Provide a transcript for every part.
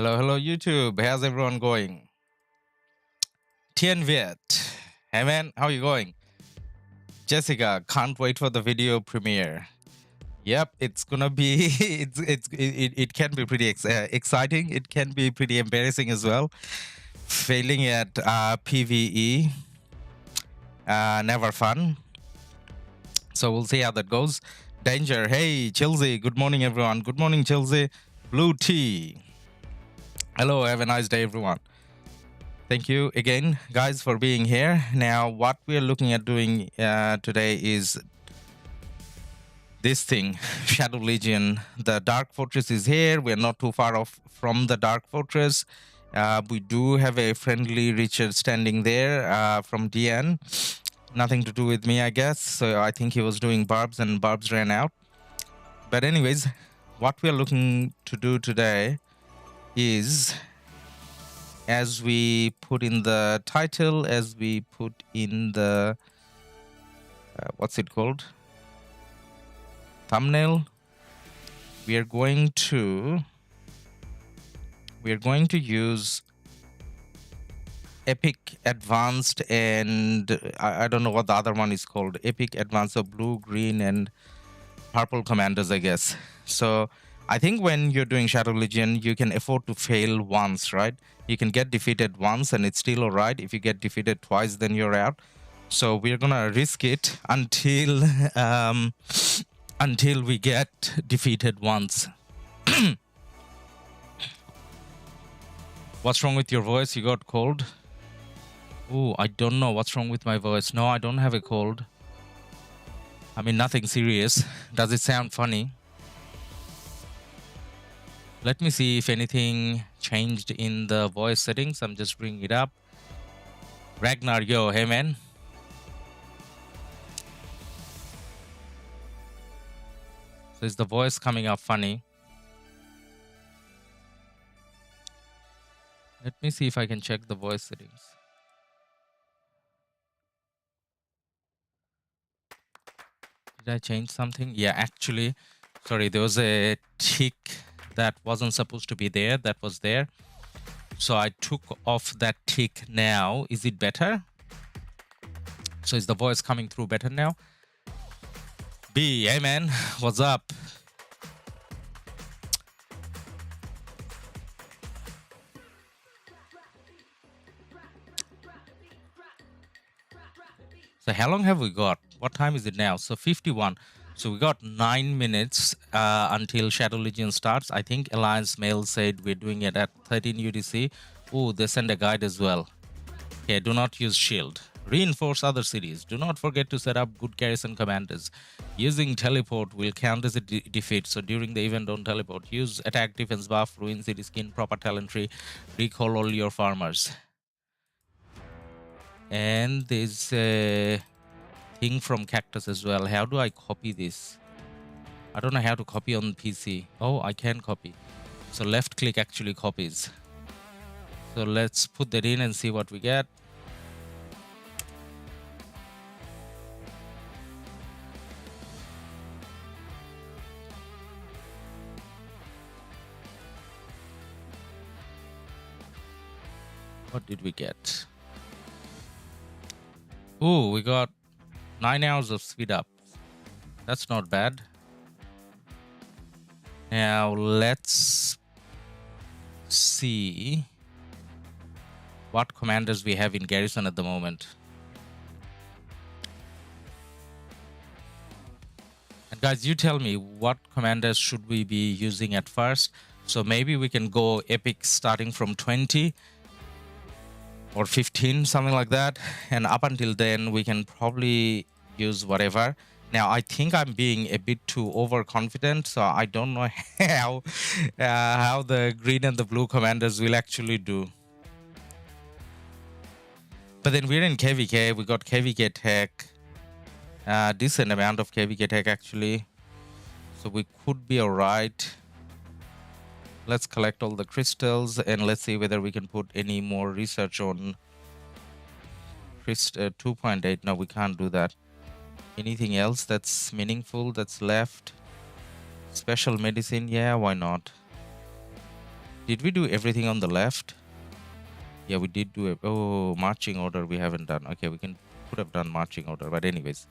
Hello, YouTube. How's everyone going? Tien Viet. Hey, man, how you going? Jessica, can't wait for the video premiere. Yep, it's gonna be. It can be pretty exciting. It can be pretty embarrassing as well. Failing at PVE, never fun. So we'll see how that goes. Danger. Hey, Chelsea. Good morning, everyone. Good morning, Chelsea. Blue tea. Hello. Have a nice day, everyone. Thank you again, guys, for being here. Now, what we're looking at doing today is this thing, Shadow Legion. The Dark Fortress is here. We're not too far off from the Dark Fortress. We do have a friendly Richard standing there from DN. Nothing to do with me, I guess. So I think he was doing barbs and barbs ran out. But anyways, what we're looking to do today is, as we put in the title, as we put in the what's it called, thumbnail, we are going to use Epic Advanced, and I don't know what the other one is called. Epic Advanced, so blue, green, and purple commanders, I guess. So I think when you're doing Shadow Legion, you can afford to fail once, right? You can get defeated once and it's still all right. If you get defeated twice, then you're out. So we're gonna risk it until until we get defeated once. What's wrong with your voice? You got cold? Oh, I don't know what's wrong with my voice. No, I don't have a cold. I mean, nothing serious. Does it sound funny? Let me see if anything changed in the voice settings. I'm just bringing it up. Ragnar, yo, hey man. So is the voice coming up funny? Let me see if I can check the voice settings. Did I change something? Yeah, actually, sorry, there was a tick that wasn't supposed to be there, that was there. So I took off that tick now. Is it better? So is the voice coming through better now? B, hey man, what's up? So how long have we got? What time is it now? So 51. So we got 9 minutes until Shadow Legion starts. I think Alliance Mail said we're doing it at 13 UTC. Oh, they send a guide as well. Okay, do not use shield. Reinforce other cities. Do not forget to set up good garrison commanders. Using teleport will count as a defeat. So during the event, don't teleport. Use attack defense buff, ruin city skin, proper talent tree. Recall all your farmers. And there's a thing from Cactus as well. How do I copy this? I don't know how to copy on PC. Oh, I can copy. So left click actually copies. So let's put that in and see what we get. What did we get? Oh, we got 9 hours of speed up. That's not bad. Now let's see what commanders we have in garrison at the moment. And guys, you tell me what commanders should we be using at first. So maybe we can go epic starting from 20 or 15, something like that. And up until then, we can probably use whatever. Now, I think I'm being a bit too overconfident, so I don't know how the green and the blue commanders will actually do. But then we're in KvK. We got KvK tech. Decent amount of KvK tech, actually. So we could be all right. Let's collect all the crystals and let's see whether we can put any more research on 2.8. No, we can't do that. Anything else that's meaningful that's left? Special medicine, yeah, why not? Did we do everything on the left? Yeah, we did do it. Oh, marching order we haven't done. Okay, we could have done marching order, but anyways.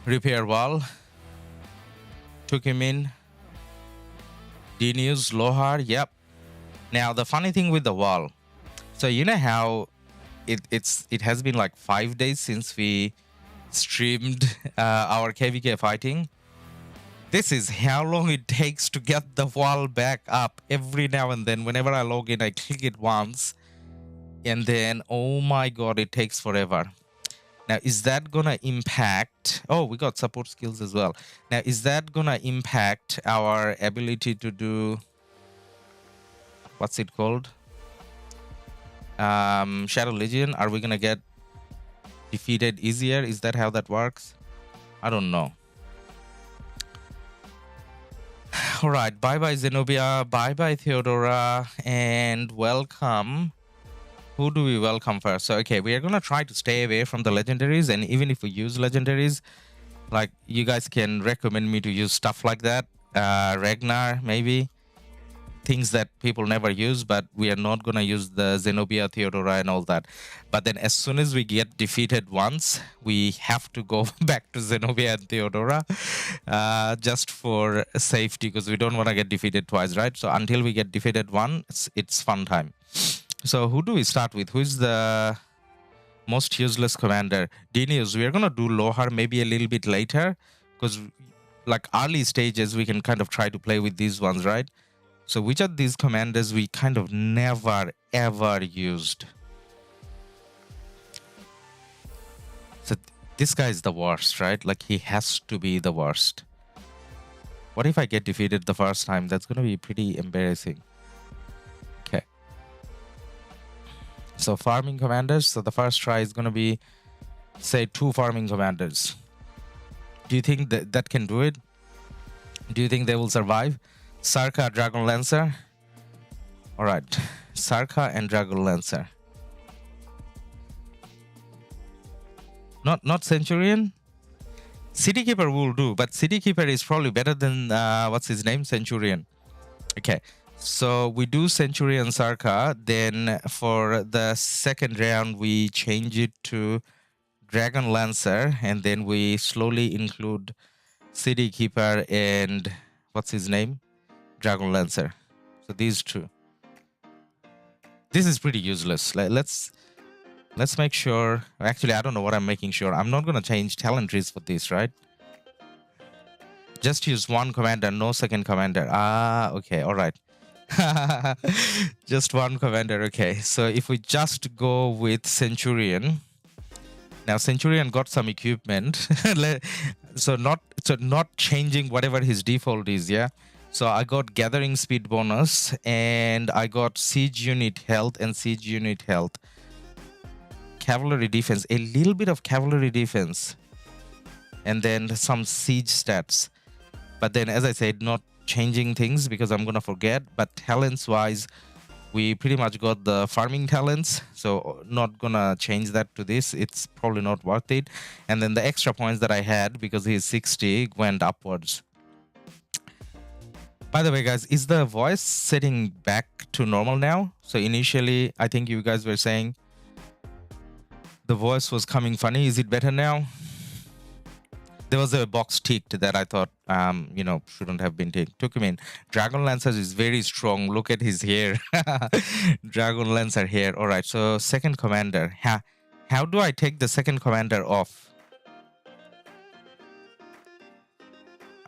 Repair wall. Took him in. D-News, Lohar, yep. Now, the funny thing with the wall. So, you know how it has been like 5 days since we streamed our KvK fighting? This is how long it takes to get the wall back up every now and then. Whenever I log in, I click it once. And then, oh my god, it takes forever. Now, is that gonna impact... Oh, we got support skills as well. Now, is that gonna impact our ability to do... What's it called? Shadow Legion? Are we gonna get defeated easier? Is that how that works? I don't know. Alright, bye-bye Zenobia, bye-bye Theodora, and welcome. Who do we welcome first? So, okay, we are gonna try to stay away from the legendaries, and even if we use legendaries, like, you guys can recommend me to use stuff like that. Ragnar, maybe. Things that people never use, but we are not gonna use the Zenobia, Theodora, and all that. But then as soon as we get defeated once, we have to go back to Zenobia and Theodora, just for safety, because we don't want to get defeated twice, right? So until we get defeated once, it's fun time. So who do we start with? Who's the most useless commander? D-News, we are gonna do Lohar maybe a little bit later, because like early stages, we can kind of try to play with these ones, right? So which of these commanders we kind of never, ever used? So this guy is the worst, right? Like, he has to be the worst. What if I get defeated the first time? That's going to be pretty embarrassing. Okay. So farming commanders. So the first try is going to be, say, 2 farming commanders. Do you think that can do it? Do you think they will survive? Sarka, Dragon Lancer. Alright. Sarka and Dragon Lancer. Not Centurion? City Keeper will do, but City Keeper is probably better than, what's his name? Centurion. Okay. So we do Centurion Sarka. Then for the second round, we change it to Dragon Lancer. And then we slowly include City Keeper and, what's his name? Dragon Lancer. So these two. This is pretty useless. Let's make sure. Actually, I don't know what I'm making sure. I'm not gonna change talent trees for this, right? Just use one commander, no second commander. Ah, okay, all right. Just one commander. Okay. So if we just go with Centurion. Now Centurion got some equipment. so not changing whatever his default is, yeah. So I got gathering speed bonus, and I got siege unit health and siege unit health. Cavalry defense, a little bit of cavalry defense, and then some siege stats. But then, as I said, not changing things because I'm gonna forget. But talents wise, we pretty much got the farming talents, so not gonna change that to this. It's probably not worth it. And then the extra points that I had because he's 60 went upwards. By the way, guys, is the voice setting back to normal now? So initially, I think you guys were saying the voice was coming funny. Is it better now? There was a box ticked that I thought, you know, shouldn't have been ticked. Took him in. Dragon Lancer is very strong. Look at his hair. Dragon Lancer hair. All right. So second commander. How do I take the second commander off?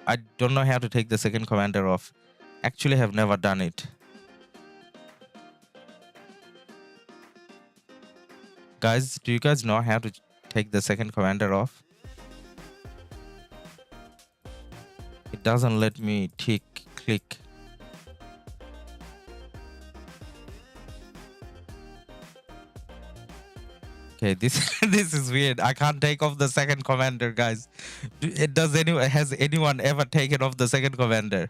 I don't know how to take the second commander off. Actually, have never done it. Guys, do you guys know how to take the second commander off? It doesn't let me click. Okay, this is weird. I can't take off the second commander, guys. Has anyone ever taken off the second commander?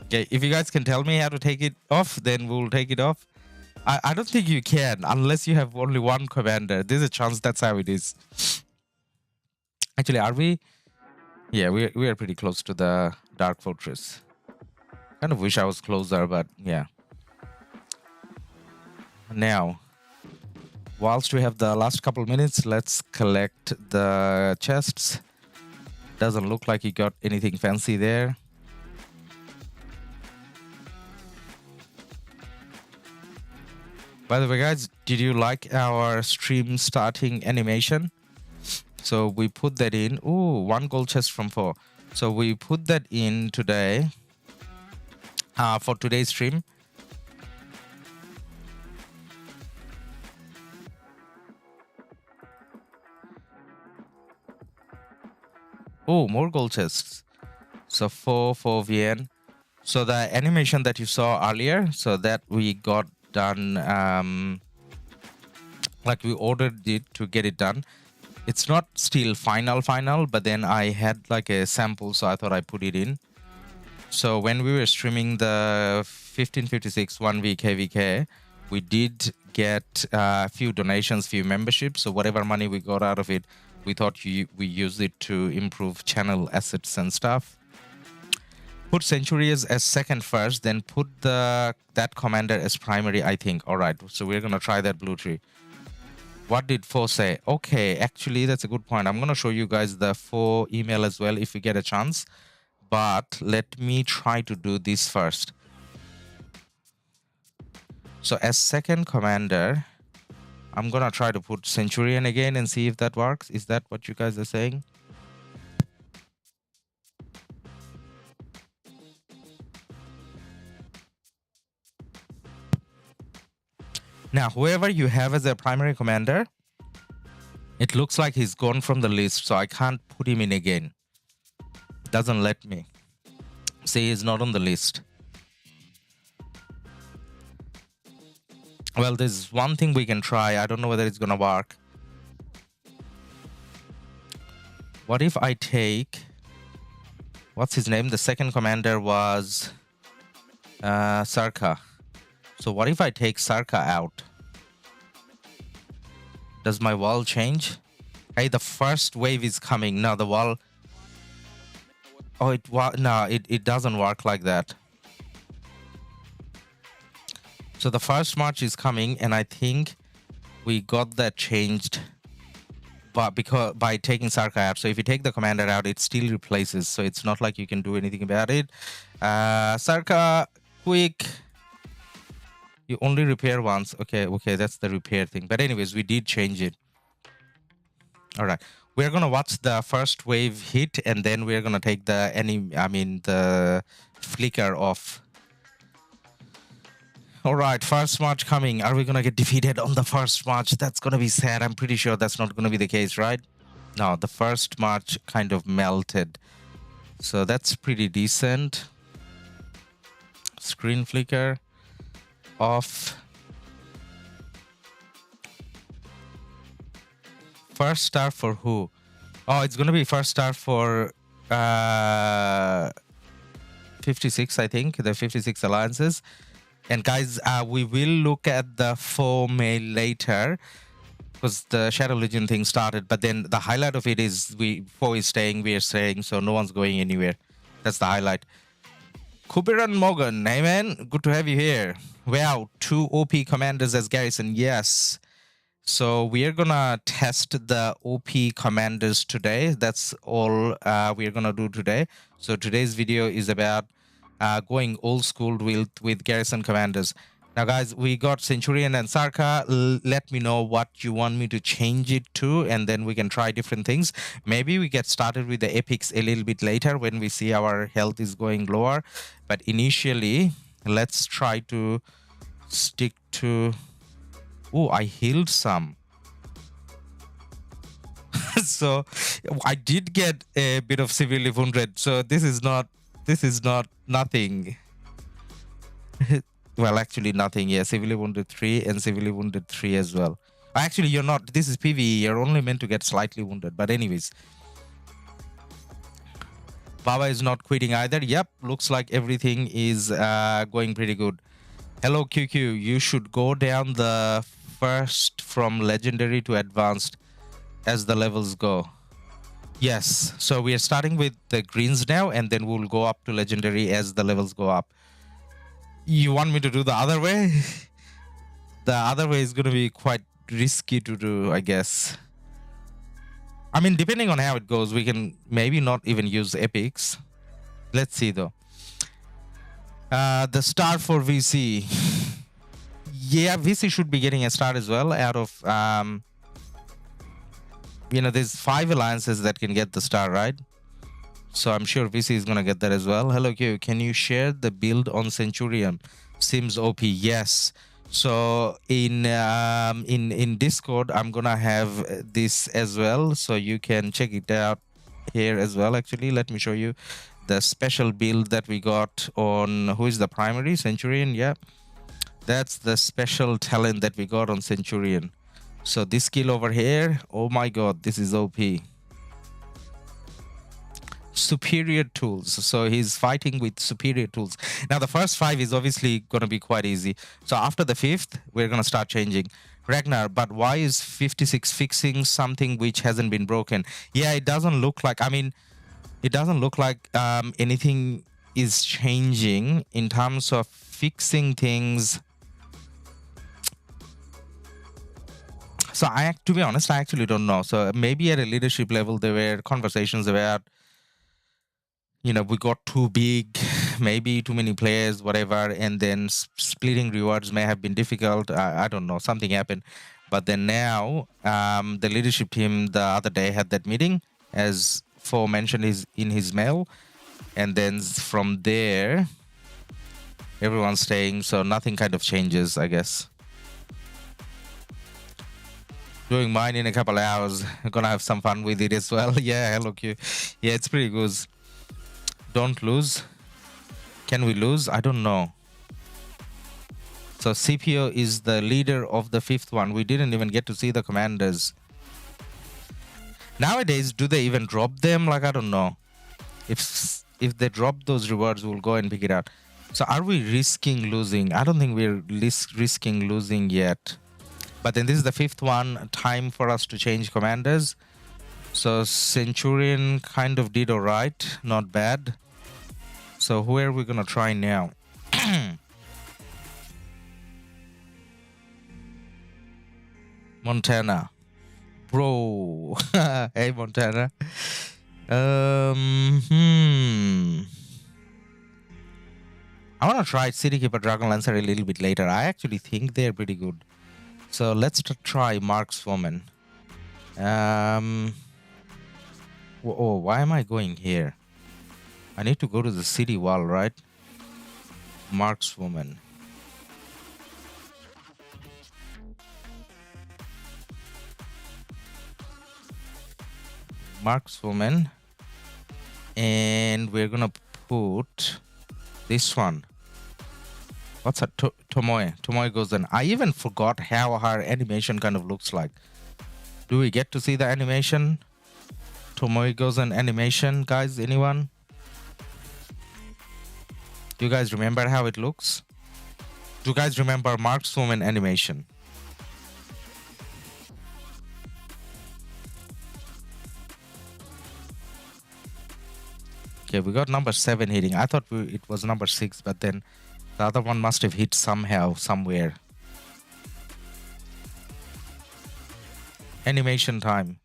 Okay, if you guys can tell me how to take it off, then we'll take it off. I don't think you can unless you have only one commander. There's a chance that's how it is. Actually, are we? Yeah, we are pretty close to the Dark Fortress. Kind of wish I was closer, but yeah. Now, whilst we have the last couple minutes, let's collect the chests. Doesn't look like you got anything fancy there. By the way, guys, did you like our stream starting animation? So we put that in. Ooh, 1 gold chest from 4. So we put that in today for today's stream. Oh, more gold chests. So 4 VN. So the animation that you saw earlier, so that we got done, like we ordered it to get it done. It's not still final, but then I had like a sample, so I thought I put it in. So when we were streaming the 1556 1v KvK, we did get a few donations, few memberships. So whatever money we got out of it, we thought we used it to improve channel assets and stuff. Put Centurions as second first, then put that commander as primary, I think. All right, so we're going to try that blue tree. What did 4 say? Okay, actually, that's a good point. I'm going to show you guys the 4 email as well if we get a chance. But let me try to do this first. So as second commander, I'm going to try to put Centurion again and see if that works. Is that what you guys are saying? Now, whoever you have as a primary commander, it looks like he's gone from the list, so I can't put him in again. Doesn't let me. See, he's not on the list. Well, there's one thing we can try. I don't know whether it's gonna work. What if I take... What's his name? The second commander was Sarka. So what if I take Sarka out? Does my wall change? Hey, the first wave is coming. Now the wall... Oh, it doesn't work like that. So the first march is coming, and I think we got that changed by taking Sarka out. So if you take the commander out, it still replaces. So it's not like you can do anything about it. Sarka, quick. You only repair once. Okay, that's the repair thing. But anyways, we did change it. All right. We're going to watch the first wave hit, and then we're going to take the flicker off. All right, first march coming. Are we going to get defeated on the first march? That's going to be sad. I'm pretty sure that's not going to be the case, right? No, the first march kind of melted. So that's pretty decent. Screen flicker off. First star for who? Oh, it's going to be first star for 56, I think. The 56 alliances. And guys, we will look at the 4 mail later because the Shadow Legion thing started. But then the highlight of it is 4 is staying, we are staying, so no one's going anywhere. That's the highlight. Kubiran Morgan, hey man, good to have you here. Wow, 2 OP commanders as garrison, yes. So we are gonna test the OP commanders today. That's all we are gonna do today. So today's video is about going old school with garrison commanders. Now guys, we got Centurion and Sarka. Let me know what you want me to change it to, and then we can try different things. Maybe we get started with the epics a little bit later when we see our health is going lower. But initially, let's try to stick to... Oh, I healed some. So I did get a bit of severely wounded. So this is not nothing. Well, actually nothing. Yeah, severely wounded 3 and severely wounded 3 as well. Actually, you're not. This is PvE. You're only meant to get slightly wounded. But anyways. Baba is not quitting either. Yep, looks like everything is going pretty good. Hello, QQ. You should go down the first from legendary to advanced as the levels go. Yes, so we are starting with the greens now, and then we'll go up to legendary as the levels go up. You want me to do the other way? The other way is going to be quite risky to do, I guess. I mean, depending on how it goes, we can maybe not even use epics. Let's see, though. The star for VC. Yeah, VC should be getting a star as well out of... there's 5 alliances that can get the star, right? So I'm sure VC is going to get that as well. Hello, Q. Can you share the build on Centurion? Seems OP. Yes. So in Discord, I'm going to have this as well. So you can check it out here as well. Actually, let me show you the special build that we got on... Who is the primary? Centurion. Yeah. That's the special talent that we got on Centurion. So this skill over here, oh my god, this is OP. Superior tools. So he's fighting with superior tools. Now the first 5 is obviously going to be quite easy. So after the 5th, we're going to start changing. Ragnar, but why is 56 fixing something which hasn't been broken? Yeah, it doesn't look like... I mean, it doesn't look like anything is changing in terms of fixing things. So to be honest, I actually don't know. So maybe at a leadership level, there were conversations about, we got too big, maybe too many players, whatever, and then splitting rewards may have been difficult. I don't know, something happened. But then now, the leadership team the other day had that meeting, as Fo mentioned in his mail. And then from there, everyone's staying, so nothing kind of changes, I guess. Doing mine in a couple of hours. I'm gonna have some fun with it as well. Yeah, hello Q. Yeah, it's pretty good. Don't lose. Can we lose? I don't know. So CPO is the leader of the 5th one. We didn't even get to see the commanders. Nowadays, do they even drop them? Like, I don't know. If they drop those rewards, we'll go and pick it out. So are we risking losing? I don't think we're risking losing yet. But then this is the 5th one. Time for us to change commanders. So Centurion kind of did all right. Not bad. So who are we going to try now? Montana. Bro. Hey, Montana. I want to try City Keeper Dragon Lancer a little bit later. I actually think they're pretty good. So let's try Markswoman. Oh, why am I going here? I need to go to the city wall, right? Markswoman. Markswoman. And we're gonna put this one. What's that? Tomoe. Tomoe goes in. I even forgot how her animation kind of looks like. Do we get to see the animation? Tomoe goes in animation, guys. Anyone? Do you guys remember how it looks? Do you guys remember Markswoman animation? Okay, we got number 7 hitting. I thought it was number 6, but then the other one must have hit somehow, somewhere. Animation time.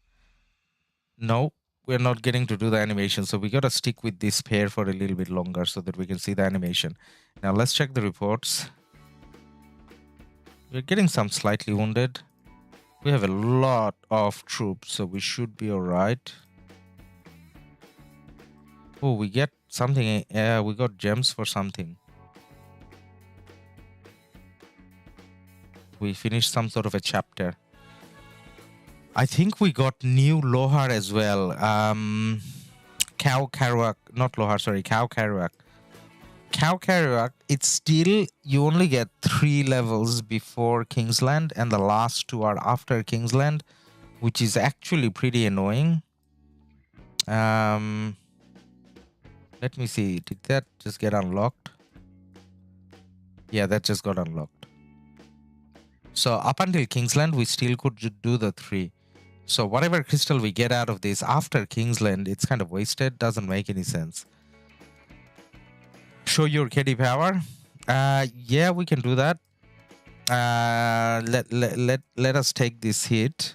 No, we're not getting to do the animation. So we got to stick with this pair for a little bit longer so that we can see the animation. Now let's check the reports. We're getting some slightly wounded. We have a lot of troops, so we should be all right. Oh, we get something. We got gems for something. We finished some sort of a chapter. I think we got new Lohar as well. Cow Kerouac, not Lohar, sorry, Cow Kerouac. Cow Kerouac, it's still, you only get 3 levels before Kingsland, and the last 2 are after Kingsland, which is actually pretty annoying. Let me see, did that just get unlocked? Yeah, that just got unlocked. So up until Kingsland, we still could do the 3. So whatever crystal we get out of this after Kingsland, it's kind of wasted. Doesn't make any sense. Show your KD power. Yeah, we can do that. Let us take this hit,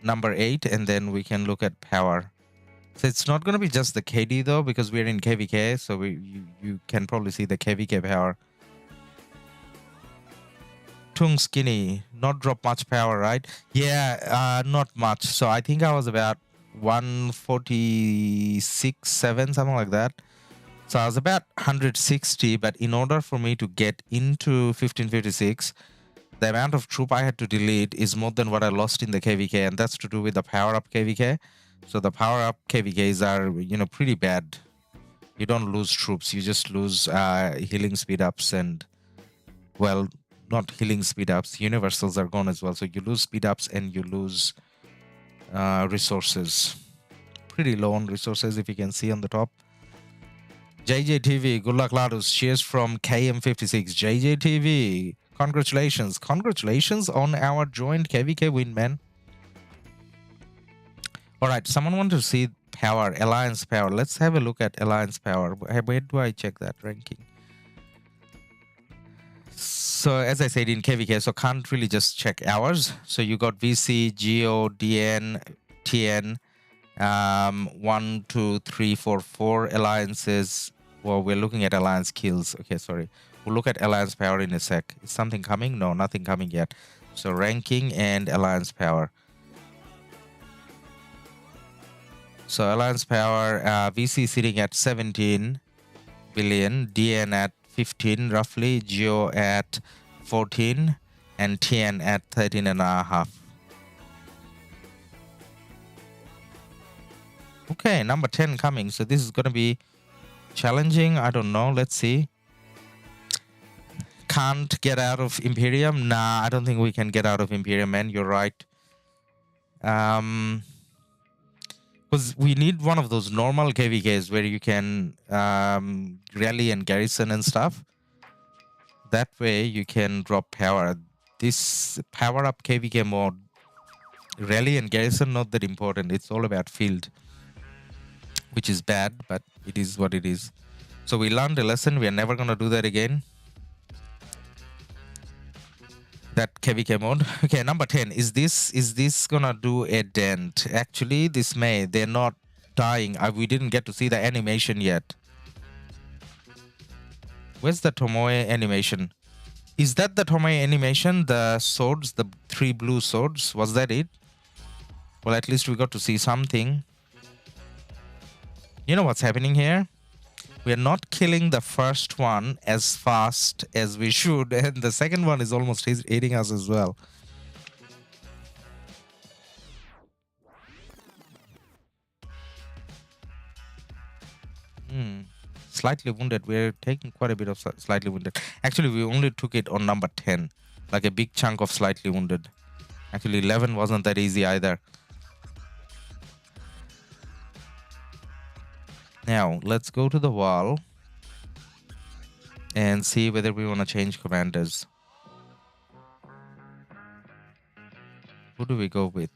number 8, and then we can look at power. So it's not going to be just the KD though, because we're in KvK, so you can probably see the KvK power. Tung skinny, not drop much power, right? Yeah, not much. So I think I was about 146, 7, something like that. So I was about 160, but in order for me to get into 1556, the amount of troop I had to delete is more than what I lost in the KvK, and that's to do with the power-up KvK. So the power-up KvKs are, pretty bad. You don't lose troops, you just lose healing speed-ups and, well, not healing speed-ups, universals are gone as well. So you lose speed-ups and you lose resources. Pretty low on resources, if you can see on the top. JJTV, good luck LADUS. Cheers from KM56. JJTV, congratulations. Congratulations on our joint KvK win, man. Alright, someone want to see power, alliance power. Let's have a look at alliance power. Where do I check that ranking? So as I said in KvK, so can't really just check ours. So you got VC, Geo, DN, TN, 1, 2, 3, 4, 4 alliances. Well, we're looking at alliance kills. Okay, sorry. We'll look at alliance power in a sec. Is something coming? No, nothing coming yet. So ranking and alliance power. So alliance power, VC sitting at 17 billion, DN at 15 roughly, Geo at 14, and TN at 13.5. Okay, number 10 coming. So this is going to be challenging. I don't know. Let's see. Can't get out of Imperium. Nah, I don't think we can get out of Imperium, man. You're right. Because we need one of those normal KvKs where you can rally and garrison and stuff. That way you can drop power. This power-up KvK mode, rally and garrison, not that important. It's all about field, which is bad, but it is what it is. So we learned a lesson. We are never going to do that again. That KvK mode. Okay, number 10. Is this gonna do a dent? Actually, this may. They're not dying. We didn't get to see the animation yet. Where's the Tomoe animation? Is that the Tomoe animation? The swords, the 3 blue swords? Was that it? Well, at least we got to see something. You know what's happening here? We are not killing the first one as fast as we should, and the second one is almost hitting us as well. Slightly wounded. We're taking quite a bit of slightly wounded. Actually, we only took it on number 10, like a big chunk of slightly wounded. Actually, 11 wasn't that easy either. Now, let's go to the wall and see whether we want to change commanders. Who do we go with?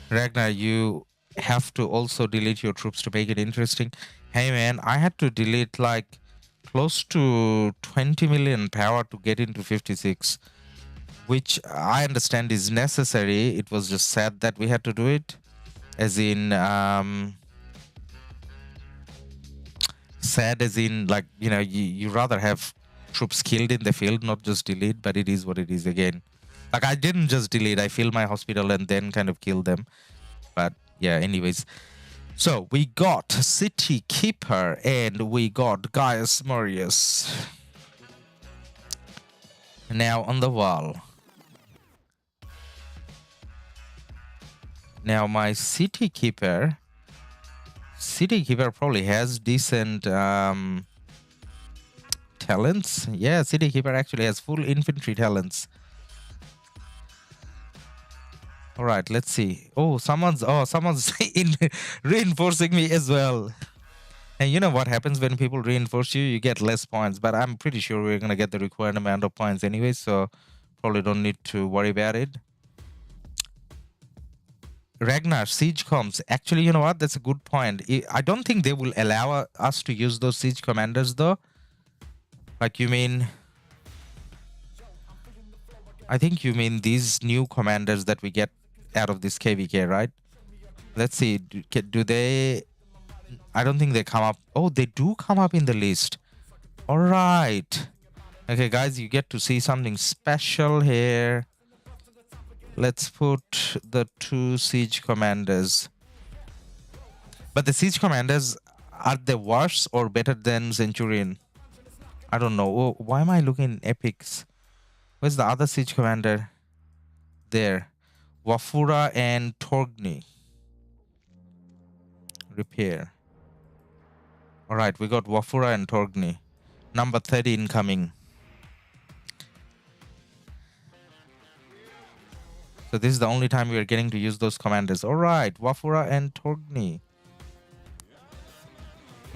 Ragnar, you have to also delete your troops to make it interesting. Hey man, I had to delete like close to 20 million power to get into 56. Which I understand is necessary. It was just sad that we had to do it. As in, sad as in, like, you rather have troops killed in the field, not just delete, but it is what it is again. Like, I didn't just delete, I filled my hospital and then kind of killed them. But, yeah, anyways. So, we got City Keeper and we got Gaius Marius. Now on the wall. Now my City Keeper probably has decent talents. Yeah, City Keeper actually has full infantry talents. All right, let's see. Oh, someone's reinforcing me as well. And you know what happens when people reinforce you? You get less points, but I'm pretty sure we're going to get the required amount of points anyway, so probably don't need to worry about it. Ragnar, siege comms. Actually, you know what? That's a good point. I don't think they will allow us to use those siege commanders, though. Like, you mean... I think you mean these new commanders that we get out of this KvK, right? Let's see. Do they... I don't think they come up... Oh, they do come up in the list. All right. Okay, guys, you get to see something special here. Let's put the 2 siege commanders. But the siege commanders, are they worse or better than Centurion? I don't know. Oh, why am I looking at epics? Where's the other siege commander? There. Wafura and Torgny. Repair. Alright, we got Wafura and Torgny. Number 30 incoming. So this is the only time we are getting to use those commanders. Alright, Wafura and Torgny.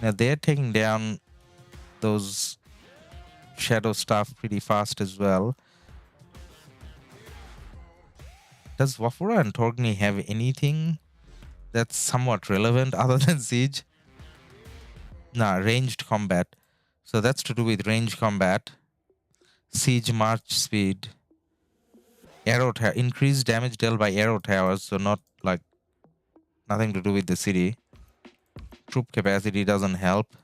Now they're taking down those shadow stuff pretty fast as well. Does Wafura and Torgny have anything that's somewhat relevant other than siege? Nah, ranged combat. So that's to do with ranged combat. Siege march speed. Arrow tower. Increased damage dealt by arrow towers. So not like... nothing to do with the city. Troop capacity doesn't help.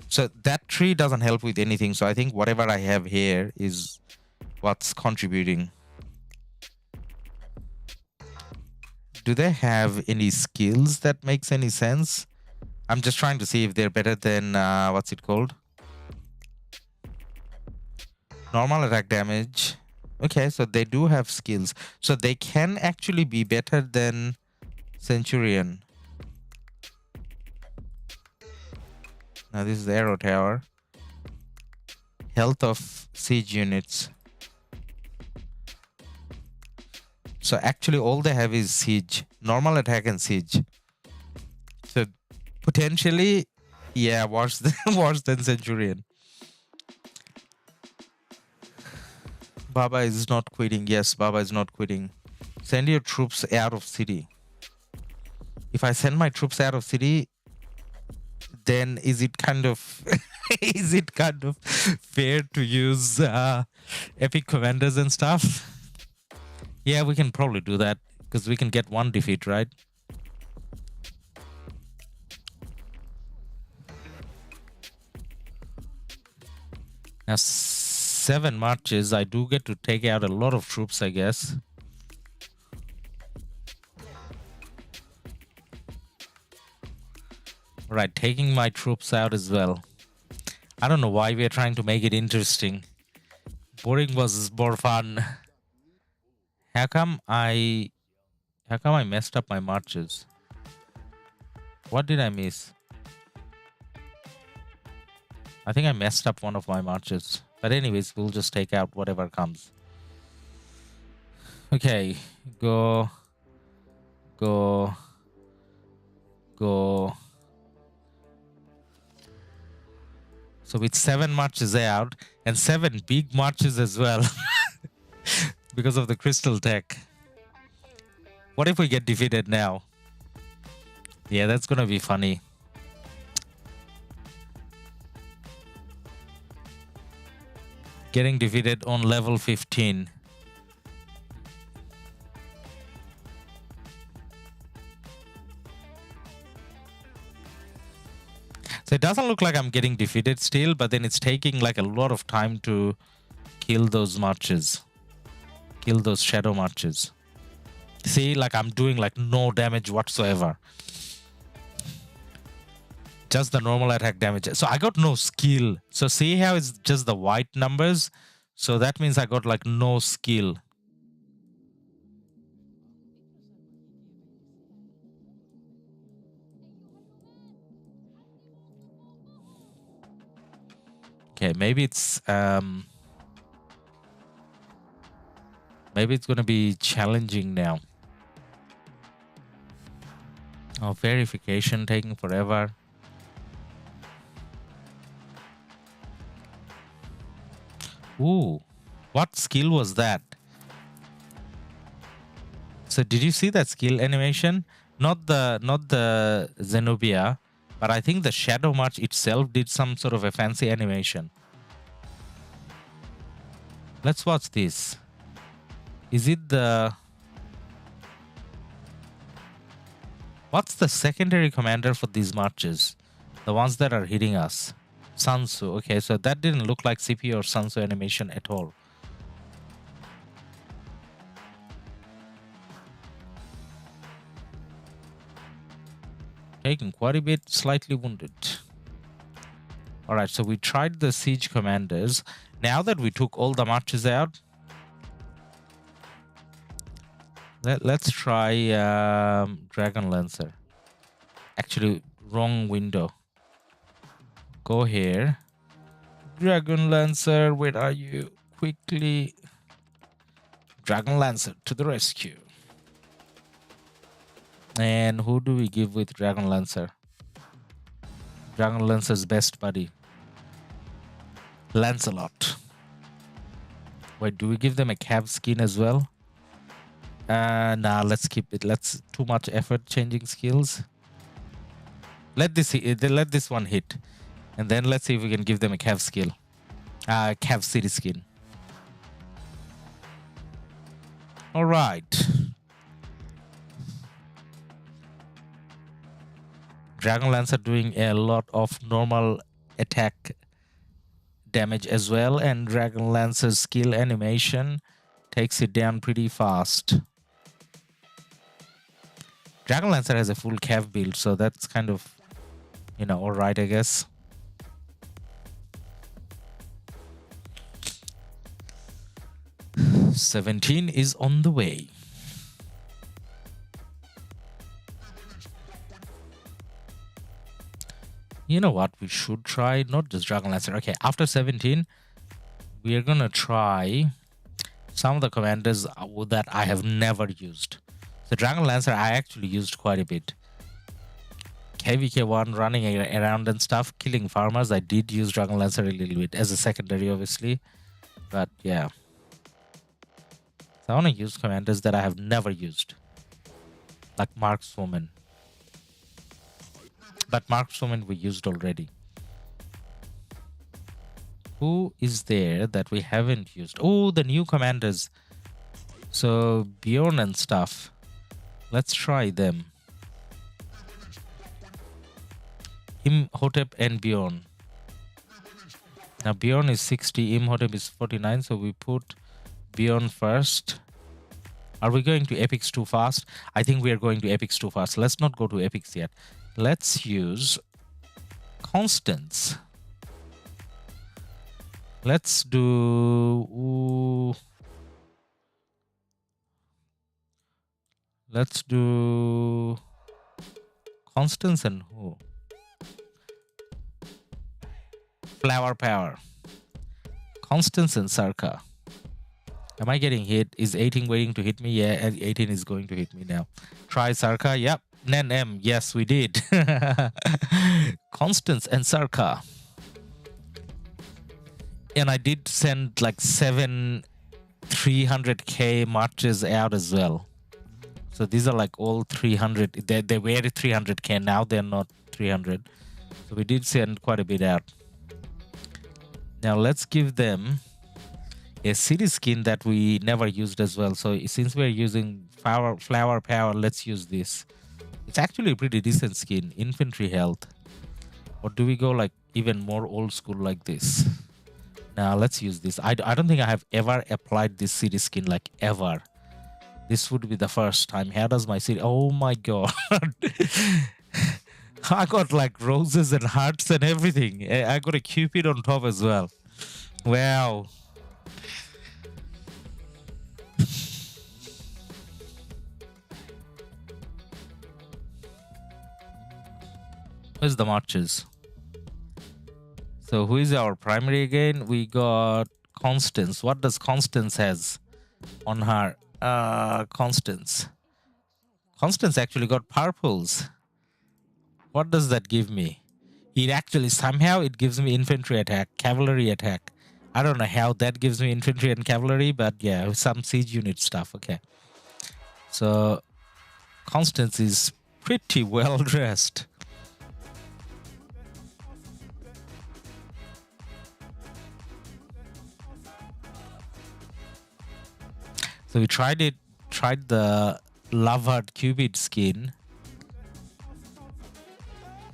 So that tree doesn't help with anything. So I think whatever I have here is what's contributing. Do they have any skills that makes any sense? I'm just trying to see if they're better than what's it called? Normal attack damage. Okay, so they do have skills. So they can actually be better than Centurion. Now this is the arrow tower. Health of siege units. So actually all they have is siege. Normal attack and siege. So potentially, yeah, worse than Centurion. Baba is not quitting. Yes, Baba is not quitting. Send your troops out of city. If I send my troops out of city, then is it kind of fair to use epic commanders and stuff? Yeah, we can probably do that because we can get 1 defeat, right? Now 7 marches, I do get to take out a lot of troops, I guess. Right, taking my troops out as well. I don't know why we are trying to make it interesting. Boring was more fun. How come I messed up my marches? What did I miss? I think I messed up one of my marches. But anyways, we'll just take out whatever comes. Okay, go. So with 7 marches out and 7 big marches as well because of the crystal tech. What if we get defeated now? Yeah, that's gonna be funny. Getting defeated on level 15. So it doesn't look like I'm getting defeated still, but then it's taking like a lot of time to kill those marches. Kill those shadow marches. See, like I'm doing like no damage whatsoever. Just the normal attack damage. So I got no skill. So see how it's just the white numbers? So that means I got like no skill. Okay, maybe it's gonna be challenging now. Oh, verification taking forever. Ooh, what skill was that? So did you see that skill animation? Not the Zenobia, but I think the Shadow March itself did some sort of a fancy animation. Let's watch this. Is it the... What's the secondary commander for these marches? The ones that are hitting us. Sansu. Okay, so that didn't look like CP or Sansu animation at all. Taken quite a bit, slightly wounded. Alright, so we tried the siege commanders. Now that we took all the marches out, let's try Dragon Lancer. Actually, wrong window. Go here. Dragon Lancer, where are you? Quickly. Dragon Lancer to the rescue. And who do we give with Dragon Lancer? Dragon Lancer's best buddy. Lancelot. Wait, do we give them a Cav skin as well? Nah, let's keep it. Let's too much effort changing skills. Let this one hit. And then let's see if we can give them a Cav skill. Cav city skin. Alright. Dragon Lancer doing a lot of normal attack damage as well, and Dragon Lancer's skill animation takes it down pretty fast. Dragon Lancer has a full Cav build, so that's kind of, you know, alright, I guess. $17 is on the way. You know what? We should try not just Dragon Lancer. Okay, after 17, we are gonna try some of the commanders that I have never used. So Dragon Lancer I actually used quite a bit. KvK1 running around and stuff, killing farmers. I did use Dragon Lancer a little bit as a secondary, obviously. But yeah. So I want to use commanders that I have never used. Like Markswoman. But Markswoman we used already. Who is there that we haven't used? Oh, the new commanders. So Bjorn and stuff. Let's try them. Imhotep and Bjorn. Now Bjorn is 60, Imhotep is 49, so we put Bjorn first. Are we going to epics too fast? I think we are going to epics too fast. Let's not go to epics yet. Let's use Constance. Let's do... Let's do Constance and who? Flower Power. Constance and Sarka. Am I getting hit? Is 18 waiting to hit me? Yeah, 18 is going to hit me now. Try Sarka. Yep. Nen M. Yes, we did. Constance and Sarka. And I did send like 7 300k marches out as well. So these are like all 300. They were 300k. Now they're not 300. So we did send quite a bit out. Now let's give them a city skin that we never used as well. So since we're using flower power, let's use this. It's actually a pretty decent skin. Infantry health. Or do we go like even more old school like this? Now let's use this. I don't think I have ever applied this city skin, like ever. This would be the first time. How does my city... Oh my god. I got like roses and hearts and everything. I got a Cupid on top as well. Wow. Where's the marches? So who is our primary again? We got Constance. What does Constance has on her? Constance. Constance actually got purples. What does that give me? It actually somehow it gives me infantry attack, cavalry attack. I don't know how that gives me infantry and cavalry, but yeah, some siege unit stuff. Okay. So Constance is pretty well dressed. So we tried the Loveheart Cupid skin.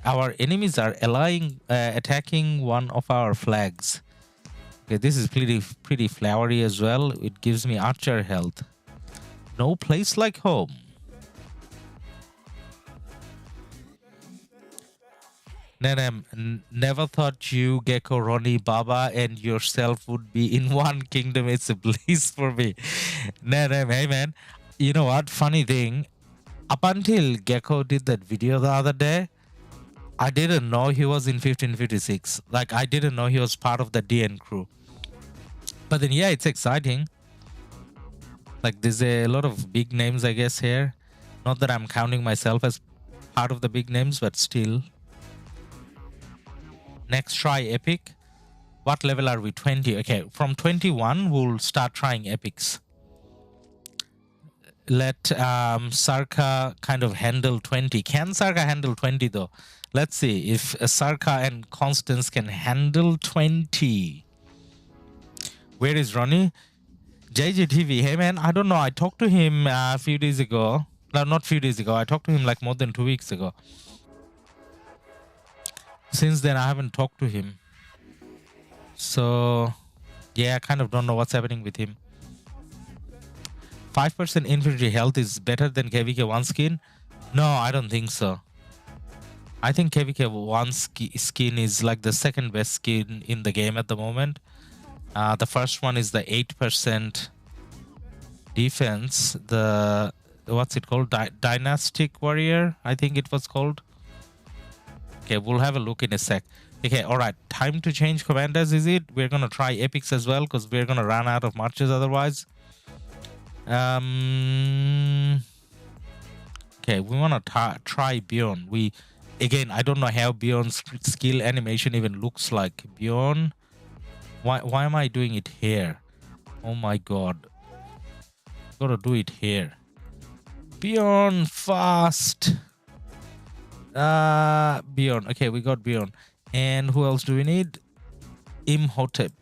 Our enemies are attacking one of our flags. Okay, this is pretty flowery as well. It gives me archer health. No place like home. Nenem, never thought you, Gecko, Ronnie, Baba, and yourself would be in one kingdom. It's a bliss for me. Nenem, hey man, you know what? Funny thing, up until Gecko did that video the other day, I didn't know he was in 1556. Like, I didn't know he was part of the DN crew. But then, yeah, it's exciting. Like, there's a lot of big names, I guess, here. Not that I'm counting myself as part of the big names, but still. Next try epic. What level are we? 20. Okay, from 21, we'll start trying epics. Let Sarka kind of handle 20. Can Sarka handle 20 though? Let's see if Sarka and Constance can handle 20. Where is Ronnie? JJTV, hey man, I don't know. I talked to him a few days ago. No, not a few days ago. I talked to him like more than 2 weeks ago. Since then, I haven't talked to him. So, yeah, I kind of don't know what's happening with him. 5% infantry health is better than KvK 1 skin? No, I don't think so. I think KvK 1 skin is like the second best skin in the game at the moment. The first one is the 8% defense. The, what's it called? Dynastic Warrior, I think it was called. Okay, we'll have a look in a sec. Okay, all right. Time to change commanders, is it? We're going to try epics as well because we're going to run out of marches otherwise. Okay, we want to try Bjorn. Again, I don't know how Bjorn's skill animation even looks like. Bjorn, why am I doing it here? Oh my god. Gotta do it here. Bjorn, fast. Bjorn. Okay, we got Bjorn. And who else do we need? Imhotep.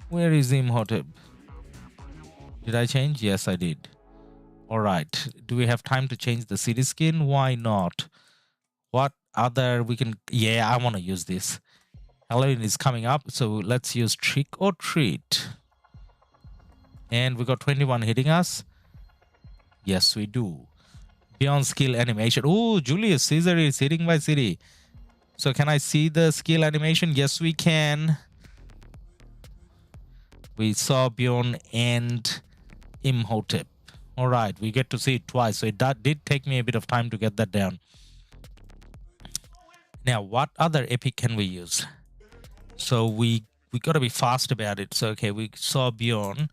Where is Imhotep? Did I change? Yes, I did. All right. Do we have time to change the city skin? Why not? What other we can... Yeah, I want to use this. Halloween is coming up, so let's use Trick or Treat. And we got 21 hitting us. Yes, we do. Beyond skill animation. Oh, Julius Caesar is hitting my city. So can I see the skill animation? Yes, we can. We saw Bjorn and Imhotep. All right, we get to see it twice. So it did take me a bit of time to get that down. Now, what other epic can we use? So we got to be fast about it. So, okay, we saw Bjorn.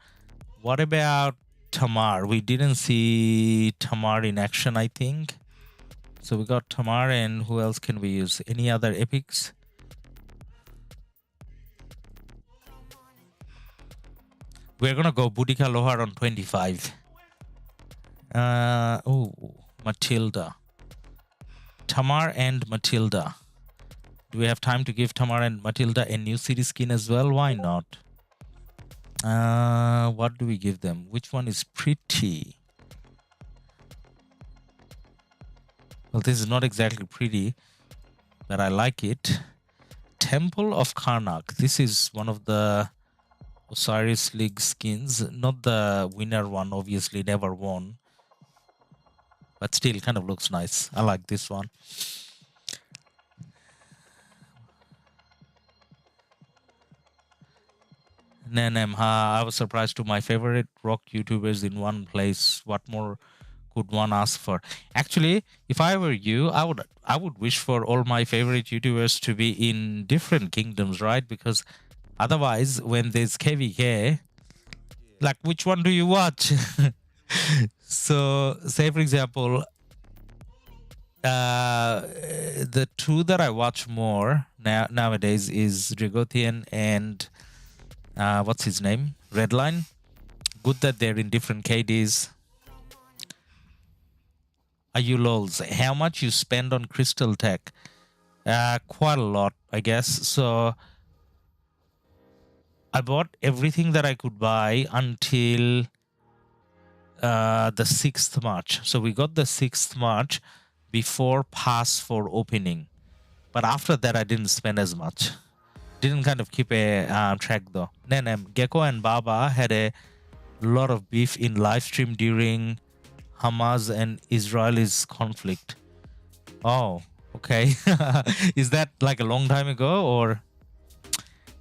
What about Tamar? We didn't see Tamar in action, I think. So we got Tamar, and who else can we use? Any other epics? We're gonna go Boudica Lohar on 25. Oh, Matilda. Tamar and Matilda. Do we have time to give Tamar and Matilda a new city skin as well? Why not? What do we give them? Which one is pretty? Well, this is not exactly pretty, but I like it. Temple of Karnak. This is one of the Osiris League skins. Not the winner one, obviously, never won. But still, kind of looks nice. I like this one. Nenem, I was surprised to my favorite rock YouTubers in one place. What more could one ask for? Actually, if I were you, I would wish for all my favorite YouTubers to be in different kingdoms, right? Because otherwise, when there's KvK, like, which one do you watch? So, say for example, The two that I watch more nowadays is Dragothian and what's his name? Redline. Good that they're in different KDs. Are you lols? How much you spend on crystal tech? Quite a lot, I guess. So I bought everything that I could buy until the 6th March. So we got the 6th March before pass for opening. But after that, I didn't spend as much. Didn't kind of keep a track though. Then Gecko and Baba had a lot of beef in live stream during Hamas and Israel's conflict. Oh, okay. Is that like a long time ago or?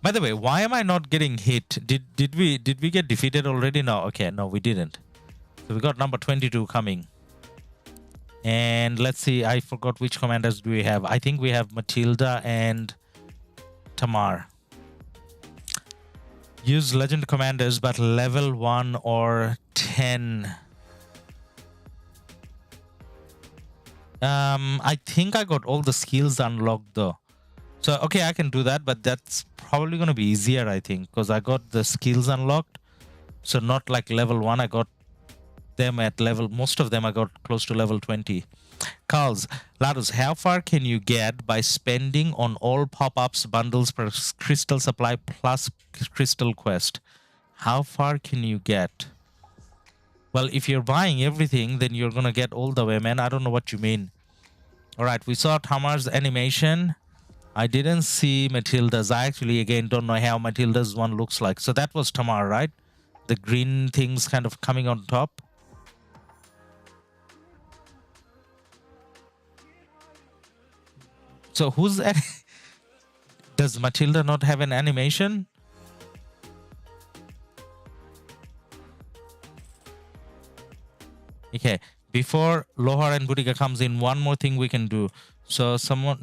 By the way, why am I not getting hit? Did we get defeated already? No. Okay, no, we didn't. So we got number 22 coming. And let's see, I forgot which commanders do we have. I think we have Matilda and Tamar. Use legend commanders, but level 1 or 10. I think I got all the skills unlocked though. So, okay, I can do that, but that's probably going to be easier, I think, because I got the skills unlocked. So not like level 1, I got them at level, most of them I got close to level 20. Carls, Ladus, how far can you get by spending on all pop-ups, bundles per crystal supply plus crystal quest? How far can you get? Well, if you're buying everything, then you're gonna get all the way, man. I don't know what you mean. All right, we saw Tamar's animation. I didn't see Matilda's. I actually, again, don't know how Matilda's one looks like. So that was Tamar, right? The green things kind of coming on top. So who's that? Does Matilda not have an animation? Okay, before Lohar and Boudica comes in, one more thing we can do. So someone,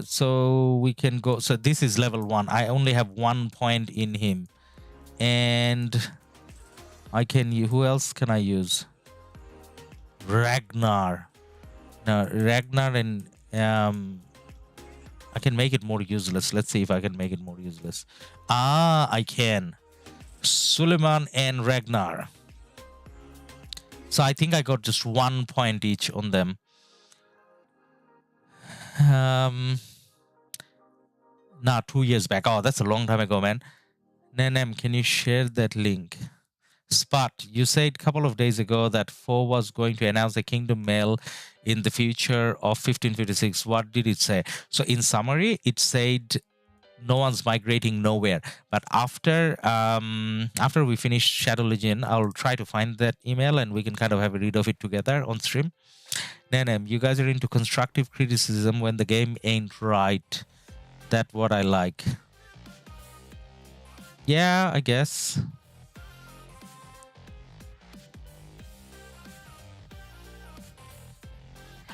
so we can go. So this is level 1. I only have 1 point in him, and I can. Who else can I use? Ragnar. Now Ragnar and I can make it more useless. Let's see if I can make it more useless. I can. Suleiman and Ragnar. So I think I got just 1 point each on them. Nah, 2 years back. Oh, that's a long time ago, man. Nenem, can you share that link? Spot, you said a couple of days ago that 4 was going to announce a Kingdom Mail in the future of 1556. What did it say? So in summary, it said no one's migrating nowhere. But after we finish Shadow Legion, I'll try to find that email and we can kind of have a read of it together on stream. Nenem, you guys are into constructive criticism when the game ain't right. That's what I like. Yeah, I guess.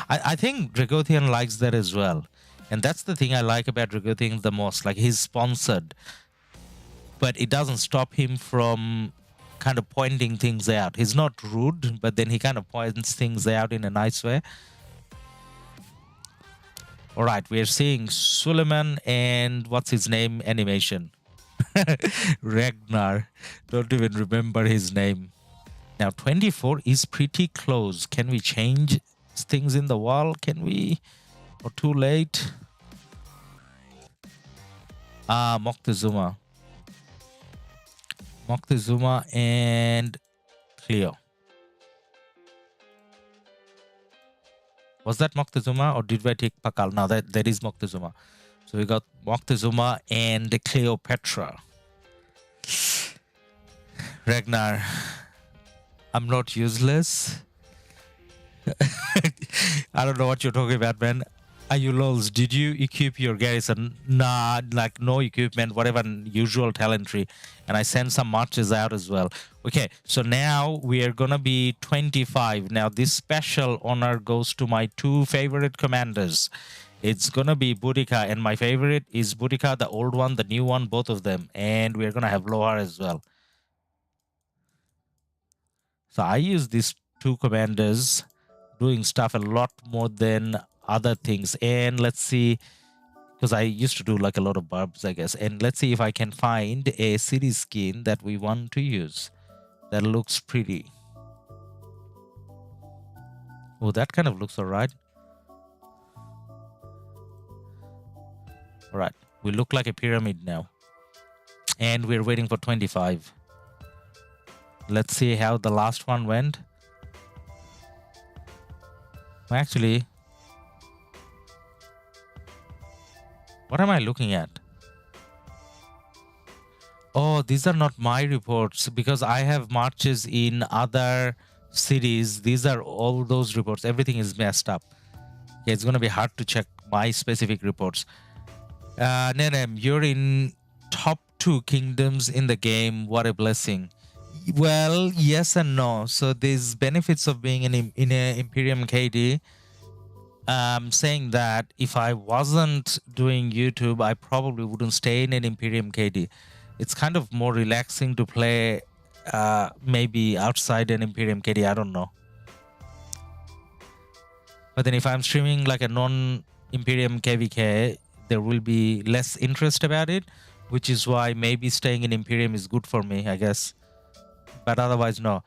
I think Dragothian likes that as well. And that's the thing I like about Dragothian the most. Like, he's sponsored. But it doesn't stop him from kind of pointing things out. He's not rude, but then he kind of points things out in a nice way. All right, we're seeing Suleiman and what's his name animation. Ragnar. Don't even remember his name. Now, 24 is pretty close. Can we change things in the wall? Can we? Or too late? Moctezuma. Moctezuma and Cleo. Was that Moctezuma or did we take Pakal? Now that is Moctezuma. So we got Moctezuma and Cleopatra. Ragnar, I'm not useless. I don't know what you're talking about, man. Are you lols? Did you equip your garrison? Nah, like no equipment, whatever usual talentry. And I sent some marches out as well. Okay, so now we are gonna be 25. Now this special honor goes to my 2 favorite commanders. It's gonna be Boudica, and my favorite is Boudica, the old one, the new one, both of them. And we're gonna have Lohar as well. So I use these 2 commanders doing stuff a lot more than other things. And let's see, because I used to do like a lot of barbs, I guess. And let's see if I can find a city skin that we want to use that looks pretty. Oh, that kind of looks all right. All right, we look like a pyramid now. And we're waiting for 25. Let's see how the last one went. Actually, what am I looking at? Oh, these are not my reports because I have marches in other cities. These are all those reports. Everything is messed up. Okay, it's going to be hard to check my specific reports. Nenem, you're in top 2 kingdoms in the game. What a blessing. Well, yes and no. So there's benefits of being in a Imperium KD. Saying that if I wasn't doing YouTube, I probably wouldn't stay in an Imperium KD. It's kind of more relaxing to play maybe outside an Imperium KD. I don't know. But then if I'm streaming like a non-Imperium KvK, there will be less interest about it, which is why maybe staying in Imperium is good for me, I guess. But otherwise, no.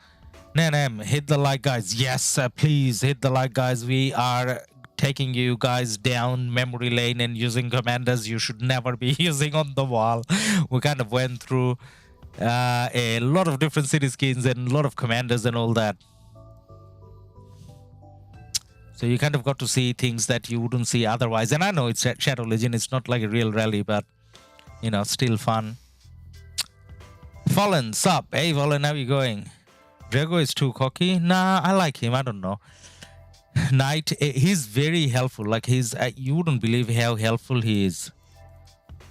Nanem, hit the like, guys. Yes, please hit the like, guys. We are taking you guys down memory lane and using commanders you should never be using on the wall. We kind of went through a lot of different city skins and a lot of commanders and all that. So you kind of got to see things that you wouldn't see otherwise. And I know it's Shadow Legend. It's not like a real rally, but, you know, still fun. Fallen, sup? Hey, Fallen, how you going? Drago is too cocky. Nah, I like him. I don't know. Knight, he's very helpful. Like, you wouldn't believe how helpful he is.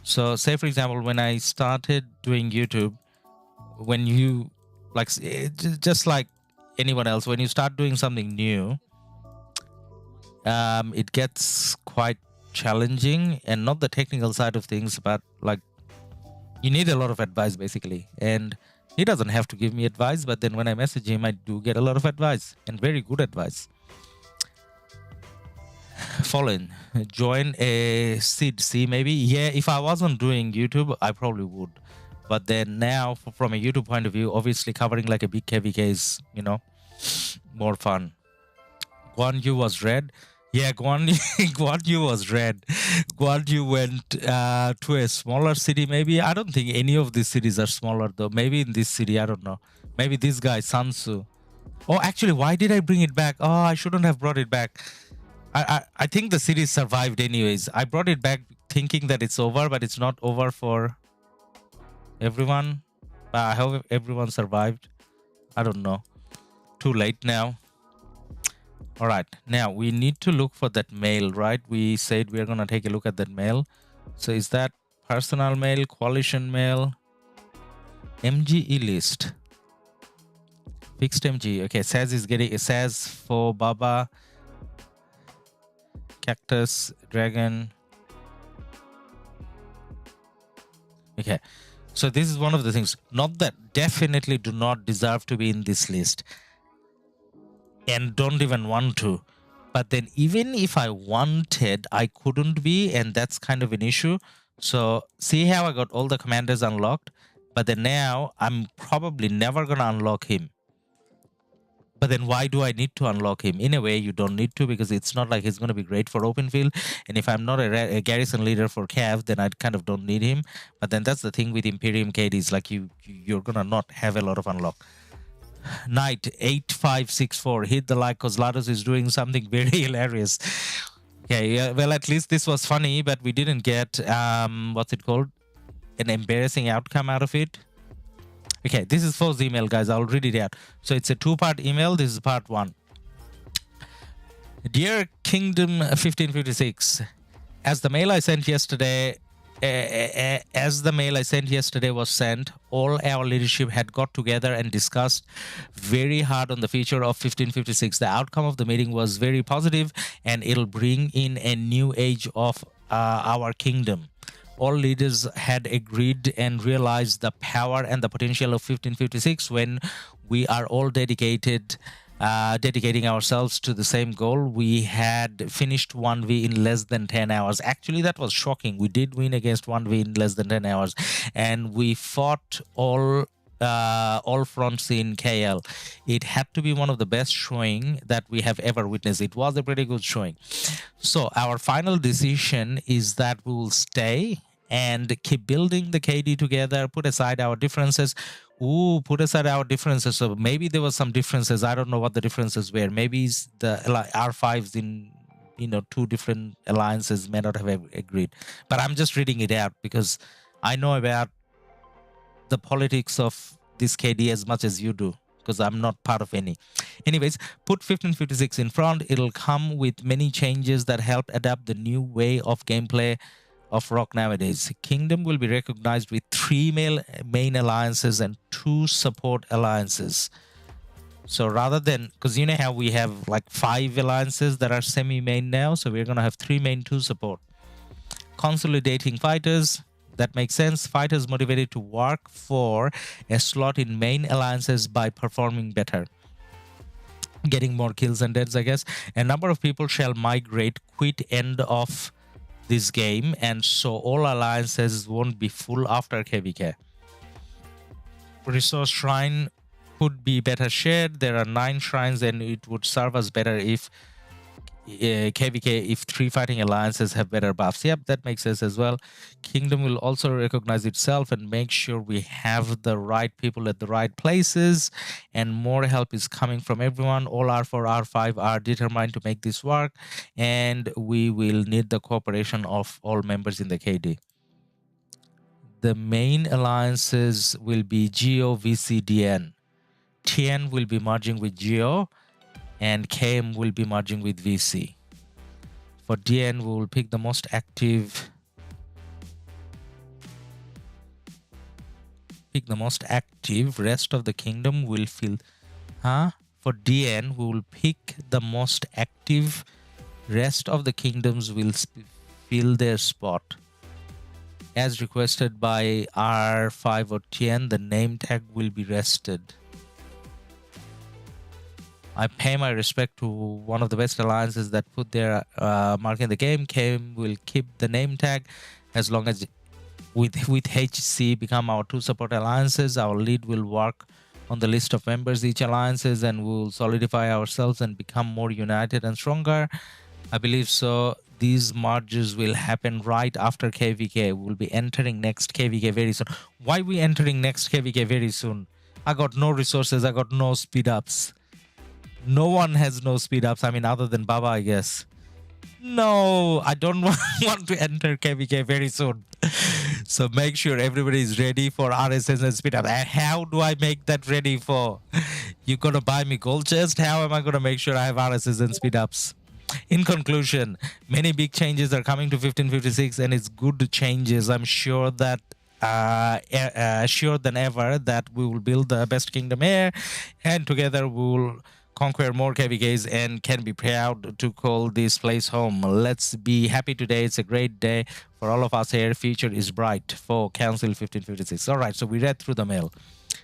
So, say, for example, when I started doing YouTube, when you, like, just like anyone else, when you start doing something new, it gets quite challenging, and not the technical side of things, but like you need a lot of advice basically. And he doesn't have to give me advice, but then when I message him, I do get a lot of advice, and very good advice. Fallen, join a CID maybe. Yeah, if I wasn't doing YouTube, I probably would. But then now, from a YouTube point of view, obviously covering like a big KvK is, you know, more fun. Guan Yu was red. Yeah, Guan Yu was red. Guan Yu went to a smaller city, maybe. I don't think any of these cities are smaller, though. Maybe in this city, I don't know. Maybe this guy, Sansu. Oh, actually, why did I bring it back? Oh, I shouldn't have brought it back. I think the city survived anyways. I brought it back thinking that it's over, but it's not over for everyone. I hope everyone survived. I don't know. Too late now. All right, now we need to look for that mail, right? We said we're going to take a look at that mail. So is that personal mail, coalition mail, MGE list, fixed MG? Okay, Saz is getting Saz for Baba, Cactus, Dragon. Okay, so this is one of the things. Not that definitely do not deserve to be in this list, and don't even want to. But then even if I wanted, I couldn't be, and that's kind of an issue. So see how I got all the commanders unlocked, but then now I'm probably never going to unlock him. But then why do I need to unlock him? In a way, you don't need to, because it's not like he's going to be great for open field. And if I'm not a garrison leader for Cav, then I kind of don't need him. But then that's the thing with Imperium KDs, like you're going to not have a lot of unlock. Knight 8564, hit the like because LADUS is doing something very hilarious. Okay, yeah, well, at least this was funny, but we didn't get what's it called, an embarrassing outcome out of it. Okay, this is Fo's email, guys. I'll read it out. So it's a 2-part email. This is part 1. Dear Kingdom 1556, as the mail I sent yesterday was sent, all our leadership had got together and discussed very hard on the future of 1556. The outcome of the meeting was very positive, and it'll bring in a new age of our kingdom. All leaders had agreed and realized the power and the potential of 1556 when we are all dedicated dedicating ourselves to the same goal. We had finished 1v in less than 10 hours. Actually, that was shocking. We did win against 1v in less than 10 hours, and we fought all fronts in KL. It had to be one of the best showing that we have ever witnessed. It was a pretty good showing. So our final decision is that we will stay and keep building the KD together, put aside our differences. Put aside our differences. So maybe there was some differences. I don't know what the differences were. Maybe the R5s in two different alliances may not have agreed. But I'm just reading it out because I know about the politics of this KD as much as you do, because I'm not part of any. Anyways, put 1556 in front. It'll come with many changes that help adapt the new way of gameplay of RoK nowadays. Kingdom will be recognized with 3 main alliances and 2 support alliances. So rather than, because you know how we have like 5 alliances that are semi-main now, so we're going to have 3 main, 2 support. Consolidating fighters, that makes sense. Fighters motivated to work for a slot in main alliances by performing better, getting more kills and deaths, I guess. A number of people shall migrate, quit end of this game, and so all alliances won't be full after KvK. Resource shrine could be better shared. There are 9 shrines, and it would serve us better if KvK, if 3 fighting alliances have better buffs. Yep, that makes sense as well. Kingdom will also recognize itself and make sure we have the right people at the right places, and more help is coming from everyone. All R4, R5 are determined to make this work, and we will need the cooperation of all members in the KD. The main alliances will be Geo, VC, DN. TN will be merging with Geo, and KM will be merging with VC. For DN, we will pick the most active. Rest of the kingdom will fill. For DN, we will pick the most active. Rest of the kingdoms will fill their spot. As requested by R5 or TN, the name tag will be rested. I pay my respect to one of the best alliances that put their mark in the game. KM will keep the name tag as long as with HC become our 2 support alliances. Our lead will work on the list of members each alliances, and we will solidify ourselves and become more united and stronger. I believe so. These merges will happen right after KvK. We'll be entering next KvK very soon. Why we entering next KvK very soon? I got no resources. I got no speed ups. No one has no speed ups. I mean, other than Baba, I guess. No, I don't want to enter KvK very soon. So make sure everybody is ready for RSS and speed up. And how do I make that ready for? You gonna buy me gold chest? How am I gonna make sure I have RSS and speed ups? In conclusion, many big changes are coming to 1556, and it's good changes. I'm sure that sure than ever that we will build the best kingdom here, and together we will conquer more KvKs and can be proud to call this place home. Let's be happy today. It's a great day for all of us here. Future is bright for Council 1556. All right, so we read through the mail.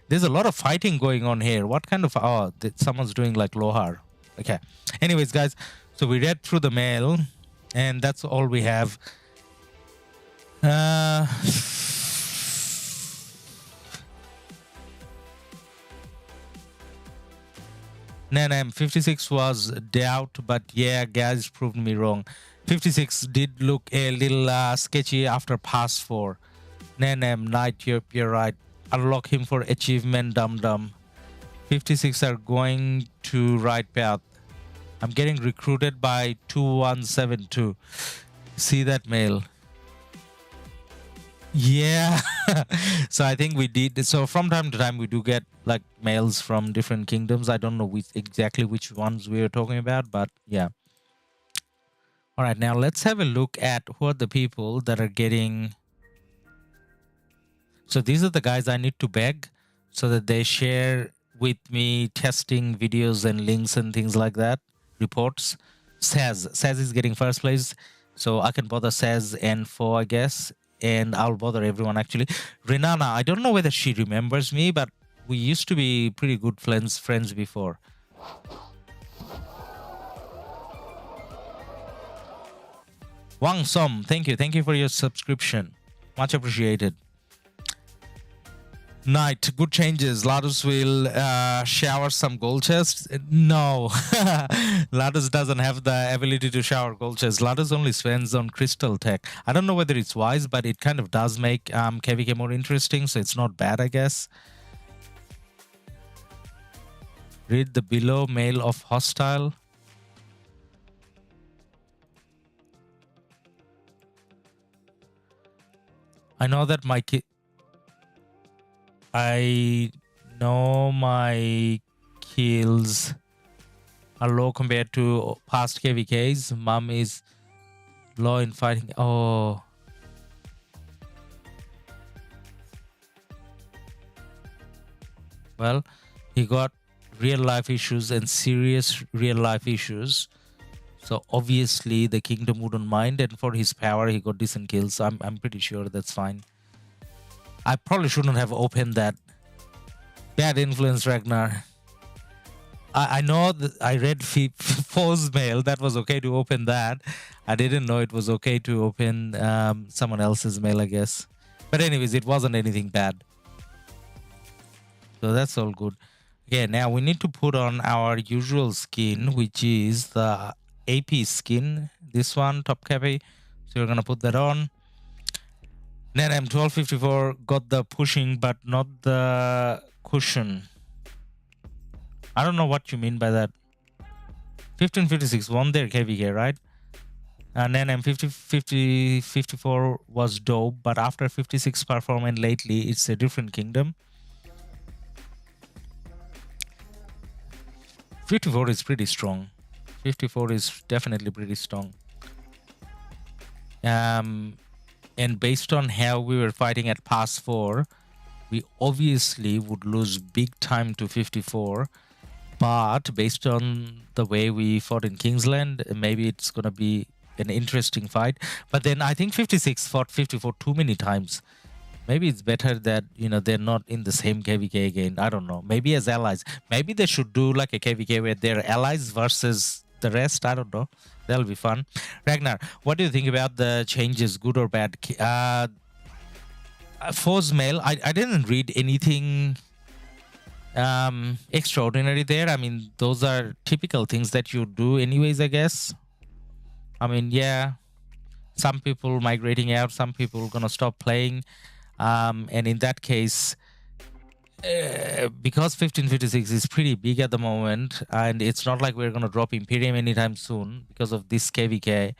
There's a lot of fighting going on here. What kind of... Oh, someone's doing like Lohar. Okay. Anyways, guys, so we read through the mail, and that's all we have. Nanem 56 was doubt, but yeah, guys proved me wrong. 56 did look a little sketchy after pass 4. Nanem, Knight, you're right. Unlock him for achievement, dum-dum. 56 are going to right path. I'm getting recruited by 2172. See that mail? Yeah. So I think we did. So from time to time we do get like mails from different kingdoms. I don't know exactly which ones we are talking about, but yeah. All right, now let's have a look at who are the people that are getting. So these are the guys I need to beg so that they share with me testing videos and links and things like that. Reports. Saz is getting first place, so I can bother Saz and 4, I guess. And I'll bother everyone actually. Renana, I don't know whether she remembers me, but we used to be pretty good friends before. Wang Som, thank you. Thank you for your subscription. Much appreciated. Knight, good changes. Ladus will shower some gold chests. No, Ladus doesn't have the ability to shower gold chests. Ladus only spends on crystal tech. I don't know whether it's wise, but it kind of does make KvK more interesting, so it's not bad, I guess. Read the below mail of hostile. I know that I know my kills are low compared to past KvKs. Mom is low in fighting. Oh. Well, he got real life issues and serious real life issues. So obviously the kingdom wouldn't mind, and for his power he got decent kills. I'm pretty sure that's fine. I probably shouldn't have opened that. Bad influence, Ragnar. I know that I read Foe's mail. That was okay to open that. I didn't know it was okay to open someone else's mail, I guess. But anyways, it wasn't anything bad. So that's all good. Okay, now we need to put on our usual skin, which is the AP skin. This one, top cappy. So we're gonna put that on. Then M1254 got the pushing, but not the cushion. I don't know what you mean by that. 1556 won their KvK, right? And then M54 was dope, but after 56 performance lately, it's a different kingdom. 54 is pretty strong. 54 is definitely pretty strong. And based on how we were fighting at Pass 4, we obviously would lose big time to 54. But based on the way we fought in Kingsland, maybe it's going to be an interesting fight. But then I think 56 fought 54 too many times. Maybe it's better that, you know, they're not in the same KvK again. I don't know. Maybe as allies. Maybe they should do like a KvK where they're allies versus the rest. I don't know. That'll be fun. Ragnar, what do you think about the changes, good or bad? Foe's mail, I didn't read anything extraordinary there. I mean, those are typical things that you do anyways, I guess. I mean, yeah, some people migrating out, some people gonna stop playing. And in that case, because 1556 is pretty big at the moment, and it's not like we're going to drop Imperium anytime soon because of this KvK,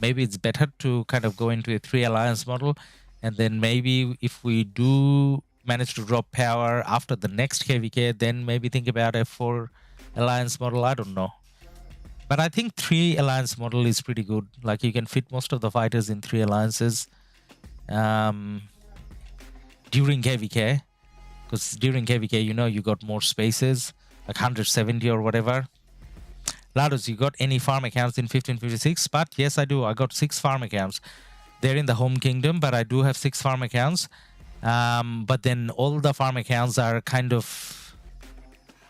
maybe it's better to kind of go into a 3 alliance model, and then maybe if we do manage to drop power after the next KvK, then maybe think about a 4 alliance model. I don't know. But I think 3 alliance model is pretty good. Like, you can fit most of the fighters in 3 alliances. During KvK, because during KvK, you know, you got more spaces, like 170 or whatever. Ladus, you got any farm accounts in 1556? But yes, I do. I got 6 farm accounts. They're in the home kingdom, but I do have 6 farm accounts. But then all the farm accounts are kind of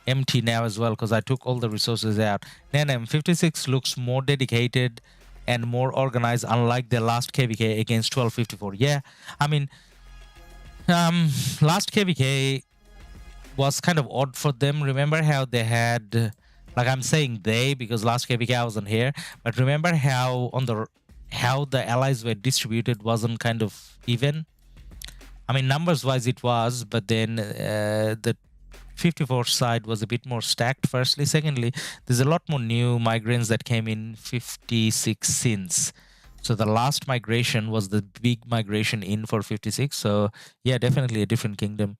empty now as well, because I took all the resources out. Then M56 looks more dedicated and more organized, unlike the last KvK against 1254. Yeah, I mean, last KvK was kind of odd for them. Remember how they had, like, I'm saying they because last KvK I wasn't here, but remember how how the allies were distributed wasn't kind of even. I mean, numbers wise it was, but then the 54 side was a bit more stacked, firstly. Secondly, there's a lot more new migrants that came in 56 since. So the last migration was the big migration in for 56. So yeah, definitely a different kingdom.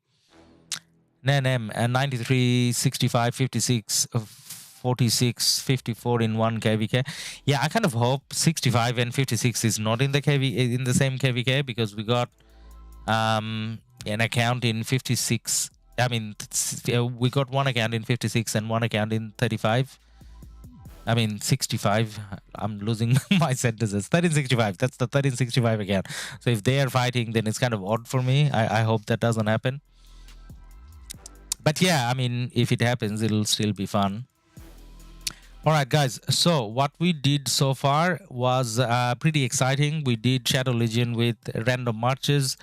NM and 93, 65, 56, 46, 54 in one KvK. Yeah, I kind of hope 65 and 56 is not in the in the same KvK, because we got an account in 56. I mean, we got one account in 56 and one account in 35. I mean, 65. I'm losing my sentences. 1365. That's the 1365 account. So if they are fighting, then it's kind of odd for me. I hope that doesn't happen. But yeah, I mean, if it happens, it'll still be fun. All right, guys. So what we did so far was pretty exciting. We did Shadow Legion with random marches,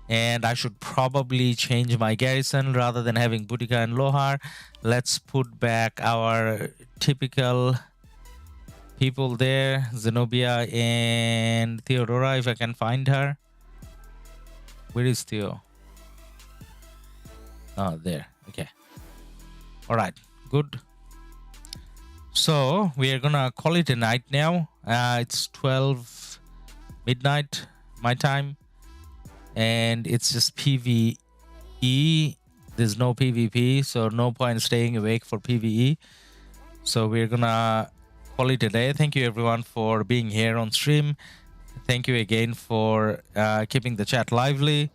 and I should probably change my garrison rather than having Boudica and Lohar. Let's put back our typical people there, Zenobia and Theodora, if I can find her. Where is Theo? Oh, there. Okay. All right. Good. So we are gonna call it a night now. It's 12 midnight my time, and it's just PvE. There's no PvP, so no point staying awake for PvE. So we're gonna call it a day. Thank you everyone for being here on stream. Thank you again for keeping the chat lively.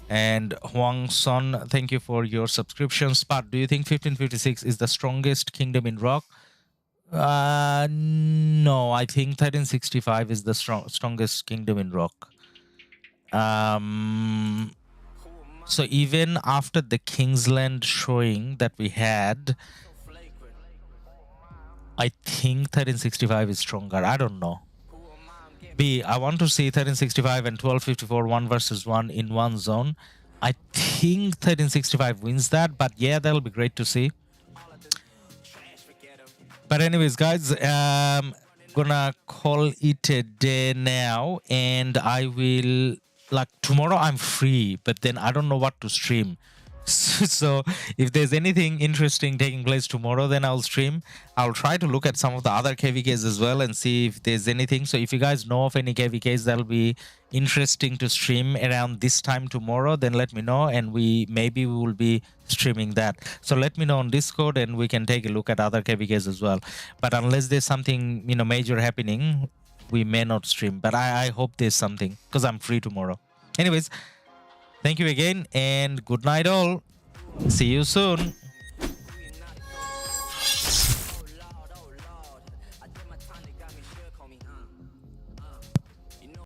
And Huang Son, thank you for your subscription. Spot, do you think 1556 is the strongest kingdom in RoK? No, I think 1365 is the strongest kingdom in RoK. So even after the Kingsland showing that we had, I think 1365 is stronger. I don't know. B, I want to see 1365 and 1254 1 versus 1 in one zone. I think 1365 wins that, but yeah, that'll be great to see. But anyways, guys, gonna call it a day now, and I will, like, tomorrow I'm free, but then I don't know what to stream. So if there's anything interesting taking place tomorrow, then I'll stream. I'll try to look at some of the other KvKs as well and see if there's anything. So if you guys know of any KvKs that'll be interesting to stream around this time tomorrow, then let me know, and maybe we will be streaming that. So let me know on Discord, and we can take a look at other KvKs as well. But unless there's something, you know, major happening, we may not stream. But I hope there's something, because I'm free tomorrow. Anyways, thank you again, and good night all. See you soon.